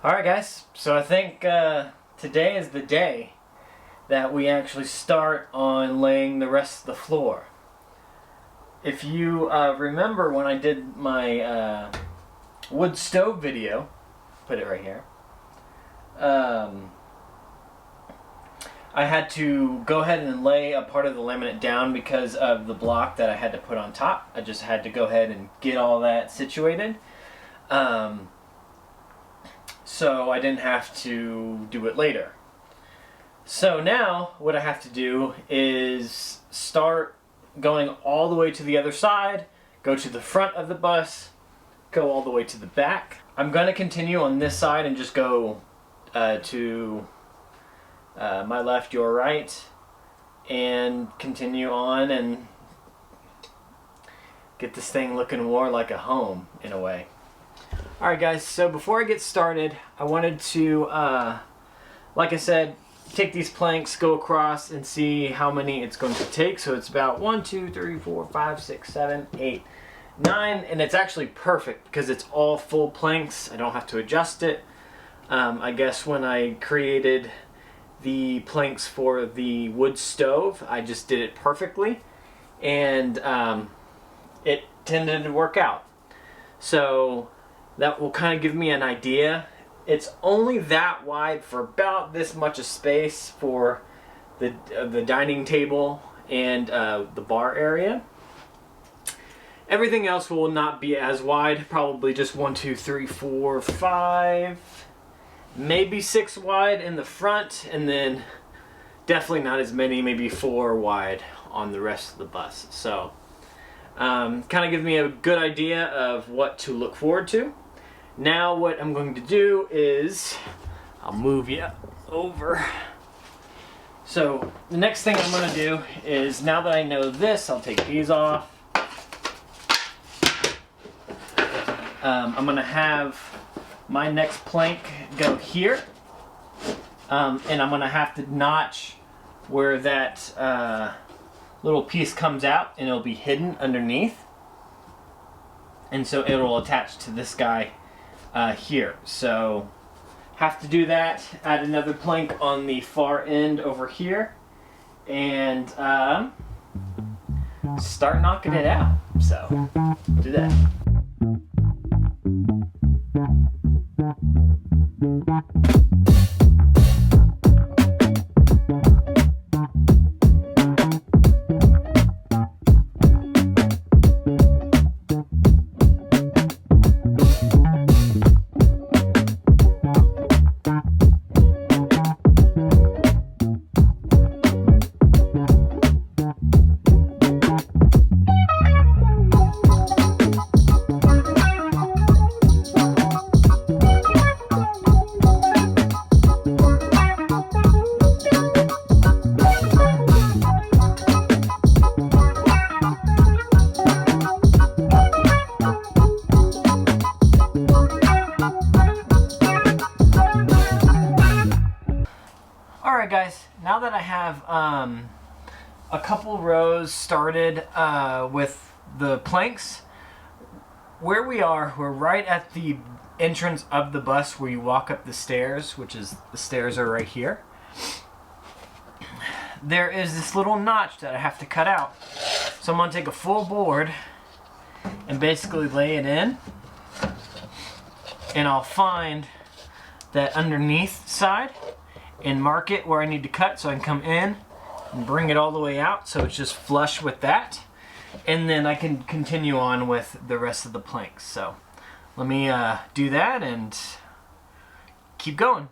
Alright guys, so I think today is the day that we actually start on laying the rest of the floor. If you remember when I did my wood stove video, put it right here, I had to go ahead and lay a part of the laminate down because of the block that I had to put on top. I just had to go ahead and get all that situated. So I didn't have to do it later. So now what I have to do is start going all the way to the other side, go to the front of the bus, go all the way to the back. I'm going to continue on this side and just go to my left, your right, and continue on and get this thing looking more like a home in a way. Alright guys, so before I get started, I wanted to, like I said, take these planks, go across, and see how many it's going to take. So it's about 1, 2, 3, 4, 5, 6, 7, 8, 9, and it's actually perfect because it's all full planks. I don't have to adjust it. I guess when I created the planks for the wood stove, I just did it perfectly, and it tended to work out. So that will kind of give me an idea. It's only that wide for about this much of space for the dining table and the bar area. Everything else will not be as wide, probably just 1, 2, 3, 4, 5, maybe 6 wide in the front, and then definitely not as many, maybe 4 wide on the rest of the bus. So kind of gives me a good idea of what to look forward to. Now what I'm going to do is, I'll move you over. So the next thing I'm going to do is, now that I know this, I'll take these off. I'm going to have my next plank go here. And I'm going to have to notch where that little piece comes out, and it'll be hidden underneath. And so it'll attach to this guy here. So have to do that, add another plank on the far end over here, and start knocking it out. So do that. Alright guys, now that I have a couple rows started with the planks, where we are, we're right at the entrance of the bus where you walk up the stairs, which is, the stairs are right here. There is this little notch that I have to cut out. So I'm going to take a full board and basically lay it in, and I'll find that underneath side and mark it where I need to cut so I can come in and bring it all the way out so it's just flush with that, and then I can continue on with the rest of the planks. So let me do that and keep going.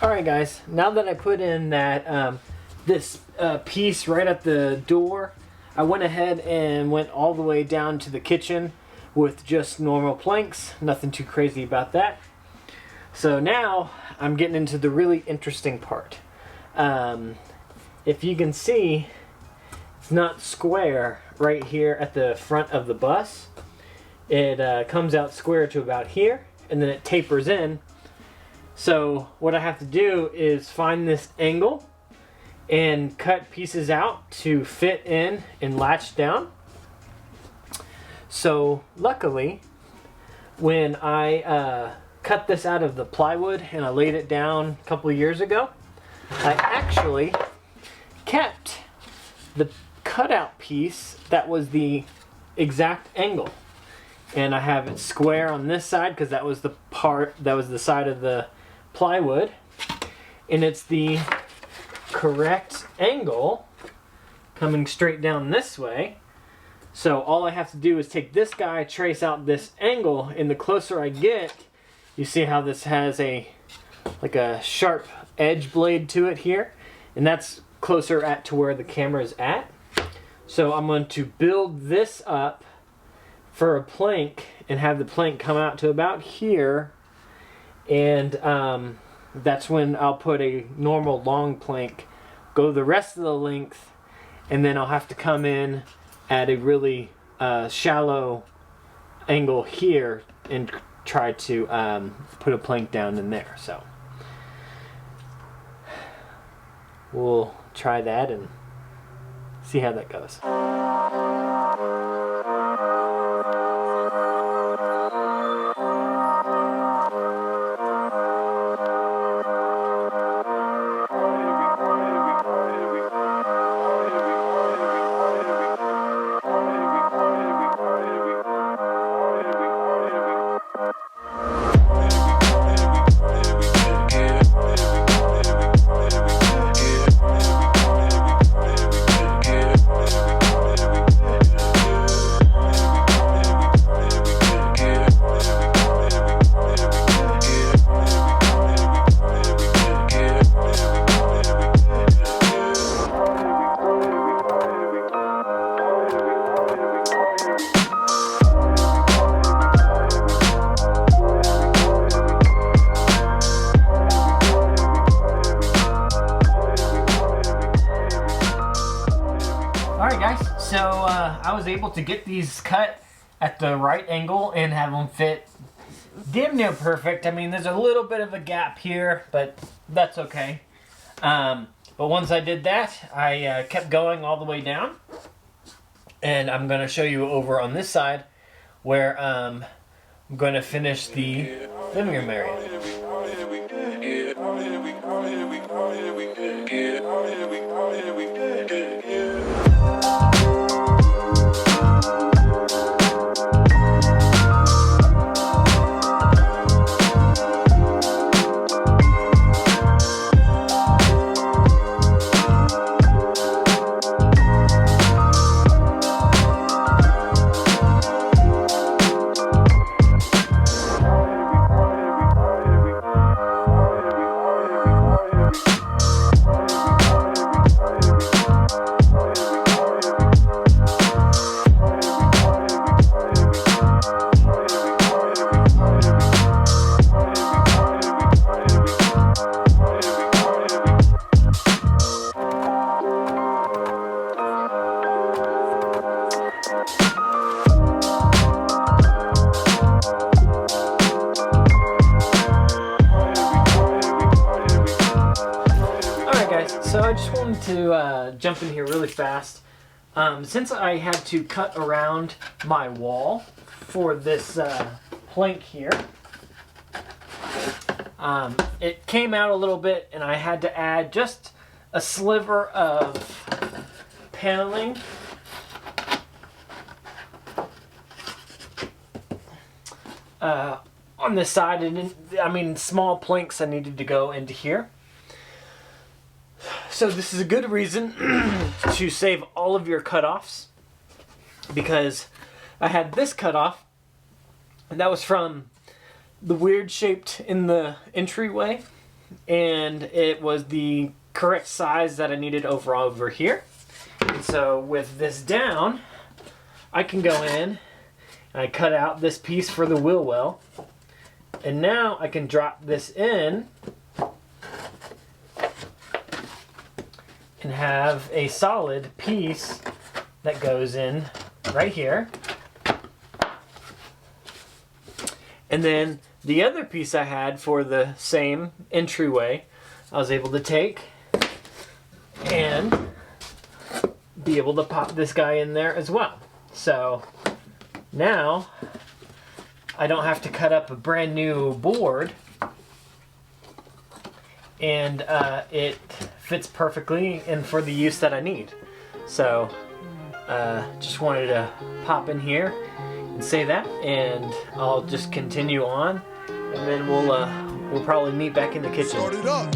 Alright guys, now that I put in that this piece right at the door, I went ahead and went all the way down to the kitchen with just normal planks, nothing too crazy about that. So now I'm getting into the really interesting part. If you can see, not square right here at the front of the bus. It comes out square to about here, and then it tapers in. So what I have to do is find this angle and cut pieces out to fit in and latch down. So luckily, when I cut this out of the plywood and I laid it down a couple of years ago, I actually kept the cutout piece that was the exact angle. And I have it square on this side because that was the side of the plywood, and it's the correct angle coming straight down this way. So all I have to do is take this guy, trace out this angle, and the closer I get, you see how this has like a sharp edge blade to it here, and that's closer to where the camera is at. So I'm going to build this up for a plank and have the plank come out to about here, and that's when I'll put a normal long plank, go the rest of the length, and then I'll have to come in at a really shallow angle here and try to put a plank down in there. So we'll try that and see how that goes. So I was able to get these cut at the right angle and have them fit damn near perfect. I mean, there's a little bit of a gap here, but that's okay. But once I did that, I kept going all the way down. And I'm going to show you over on this side where I'm going to finish the living room area. So I just wanted to jump in here really fast. Since I had to cut around my wall for this plank here, it came out a little bit and I had to add just a sliver of paneling on this side, and I mean small planks I needed to go into here. So this is a good reason to save all of your cutoffs, because I had this cutoff, and that was from the weird shaped in the entryway, and it was the correct size that I needed over here. And so with this down, I can go in and I cut out this piece for the wheel well, and now I can drop this in and have a solid piece that goes in right here. And then the other piece I had for the same entryway, I was able to take and be able to pop this guy in there as well. So now I don't have to cut up a brand new board, and it fits perfectly and for the use that I need. So just wanted to pop in here and say that, and I'll just continue on, and then we'll probably meet back in the kitchen. Start it up.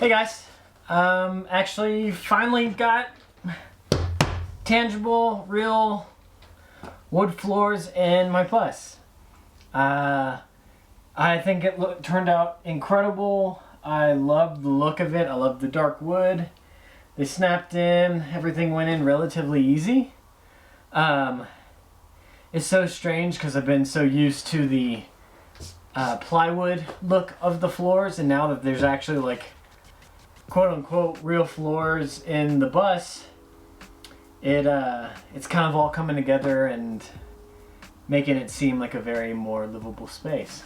Hey guys, actually finally got tangible, real wood floors in my plus. I think it turned out incredible. I love the look of it. I love the dark wood. They snapped in. Everything went in relatively easy. It's so strange because I've been so used to the plywood look of the floors, and now that there's actually like quote-unquote real floors in the bus, it's kind of all coming together and making it seem like a very more livable space.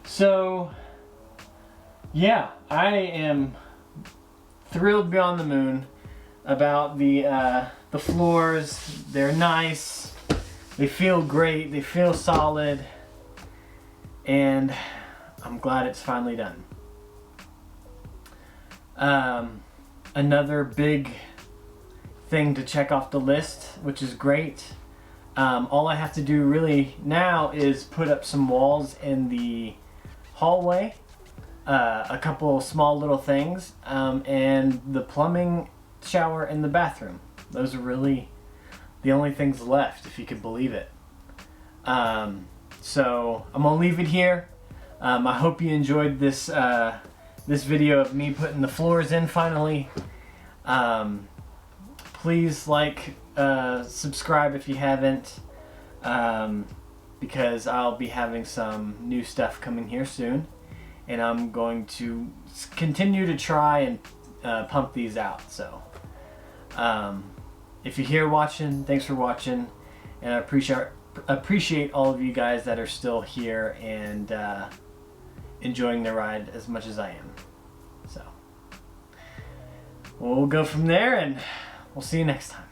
So yeah, I am thrilled beyond the moon about the floors. They're nice, they feel great, they feel solid, and I'm glad it's finally done. Another big thing to check off the list, which is great. All I have to do really now is put up some walls in the hallway, a couple small little things, and the plumbing, shower, and the bathroom. Those are really the only things left, if you could believe it. So I'm gonna leave it here. I hope you enjoyed this this video of me putting the floors in finally. Please like, subscribe if you haven't, because I'll be having some new stuff coming here soon, and I'm going to continue to try and pump these out. So if you're here watching, thanks for watching, and I appreciate all of you guys that are still here and enjoying the ride as much as I am. So we'll go from there, and we'll see you next time.